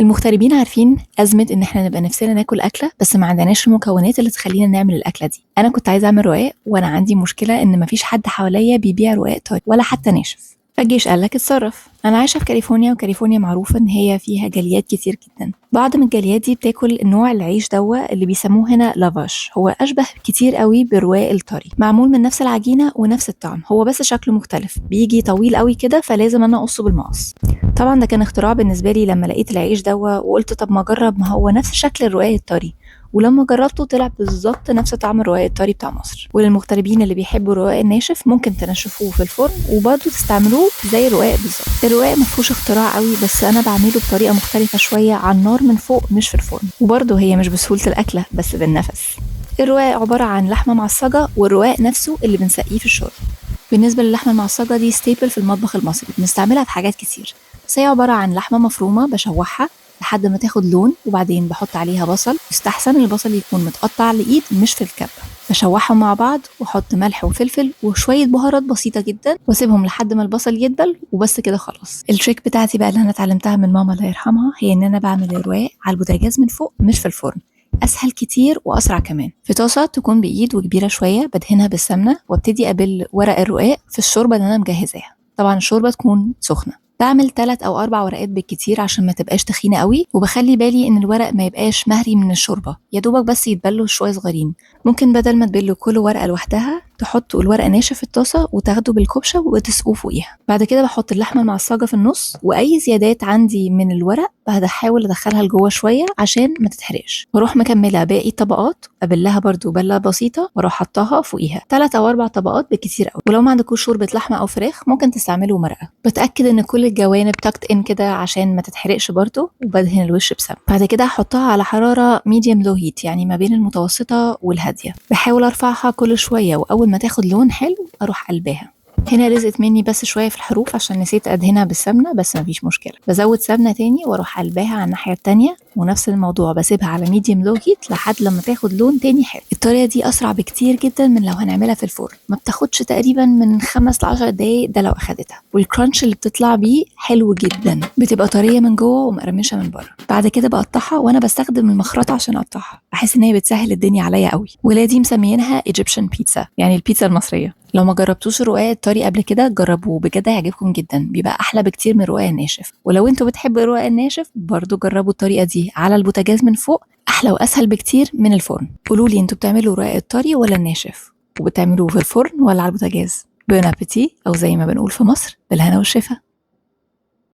المغتربين عارفين أزمة إن إحنا نبقى نفسنا ناكل أكلة بس ما عندناش المكونات اللي تخلينا نعمل الأكلة دي. أنا كنت عايزة أعمل رقاق وأنا عندي مشكلة إن مفيش حد حواليا بيبيع رقاق طري ولا حتى ناشف. فالجيش قالك اتصرف. أنا عايشة في كاليفورنيا، وكاليفورنيا معروفة إن هي فيها جاليات كتير جدا. بعض من الجاليات دي بتاكل نوع العيش دوا اللي بيسموه هنا لافاش. هو أشبه كتير قوي بالرقاق الطري، معمول من نفس العجينة ونفس الطعم، هو بس شكله مختلف، بيجي طويل قوي كده فلازم أنا أقصه بالمقص. طبعا ده كان اختراع بالنسبة لي لما لقيت العيش دوا، وقلت طب ما أجرب، ما هو نفس شكل الرقاق الطري. ولما جربته طلع بالظبط نفس طعم الرقاق الطري بتاع مصر. وللمغتربين اللي بيحبوا الرقاق الناشف ممكن تنشفوه في الفرن وبرضه تستعملوه زي الرقاق بالظبط. الرقاق مفهوش اختراع قوي، بس انا بعمله بطريقه مختلفه شويه، على النار من فوق مش في الفرن، وبرضه هي مش بسهوله الاكله بس بالنفس. الرقاق عباره عن لحمه معصجه، والرقاق نفسه اللي بنسقيه في الشرب. بالنسبه للحمه المعصجه دي ستيبل في المطبخ المصري، بنستعملها في حاجات كتير. بس هي عباره عن لحمه مفرومه بشوحها لحد ما تاخد لون، وبعدين بحط عليها بصل. يستحسن البصل يكون متقطع لإيد مش في الكبة. بشوحهم مع بعض واحط ملح وفلفل وشويه بهارات بسيطه جدا، واسيبهم لحد ما البصل يدبل، وبس كده خلاص. التريك بتاعتي بقى اللي انا اتعلمتها من ماما الله يرحمها، هي ان انا بعمل الرقاق على البوتاجاز من فوق مش في الفرن. اسهل كتير واسرع كمان. في طاسه تكون بايد وكبيره شويه، بدهنها بالسمنه وابتدي ابل ورق الرقاق في الشوربه اللي انا مجهزاها. طبعا الشوربه تكون سخنه. بعمل 3 أو 4 ورقات بالكتير عشان ما تبقاش تخينه قوي، وبخلي بالي ان الورق ما يبقاش مهري من الشوربه، يا دوبك بس يتبلوا شويه صغيرين. ممكن بدل ما تبلوا كل ورقه لوحدها تحطوا الورق ناشف في الطاسه وتاخدوا بالكبشه وتسقوه فوقيها. بعد كده بحط اللحمه المعصجه في النص، واي زيادات عندي من الورق بحاول ادخلها لجوه شويه عشان ما تتحرقش. واروح مكمله باقي الطبقات، ابلها برضو بله بسيطه، واروح حطاها فوقيها. 3 أو 4 طبقات بالكتير قوي. ولو ما عندكوش شوربه لحمه او فراخ ممكن تستعملوا مرقه. بتاكد ان كل الجوانب تاكت ان كده عشان ما تتحرقش برضو، وبدهن الوش بسمنه. بعد كده احطها على حراره ميديوم لو هيت، يعني ما بين المتوسطه والهاديه. بحاول ارفعها كل شويه، واول ما تاخد لون حلو اروح قلبها. هنا رزقت مني بس شويه في الحروف عشان نسيت ادهنها بالسمنه، بس مفيش مشكله. بزود سمنه تاني واروح قلبها على الناحيه التانيه، ونفس الموضوع بسيبها على ميديوم لو هيت لحد لما تاخد لون تاني حلو. الطريقه دي اسرع بكتير جدا من لو هنعملها في الفرن، ما بتاخدش تقريبا من 5 ل 10 دقايق ده لو اخدتها. والكرانش اللي بتطلع بيه حلو جدا، بتبقى طريه من جوه ومقرمشه من بره. بعد كده بقطعها، وانا بستخدم المخرطه عشان اقطعها، بحس ان هي بتسهل الدنيا عليا قوي. ولادي مسميينها ايجيبشن بيتزا، يعني البيتزا المصريه. لو ما جربتوش الرقاق الطري قبل كده جربوه، بجد هيعجبكم جدا، بيبقى احلى بكتير من الرقاق الناشف. ولو انتوا بتحبوا الرقاق الناشف برضو جربوا الطريقه دي على البوتاجاز من فوق، احلى واسهل بكتير من الفرن. قولوا لي انتوا بتعملوا الرقاق الطري ولا الناشف، وبتعملوه في الفرن ولا على البوتاجاز؟ بون ابيتي، او زي ما بنقول في مصر بالهنا والشفا.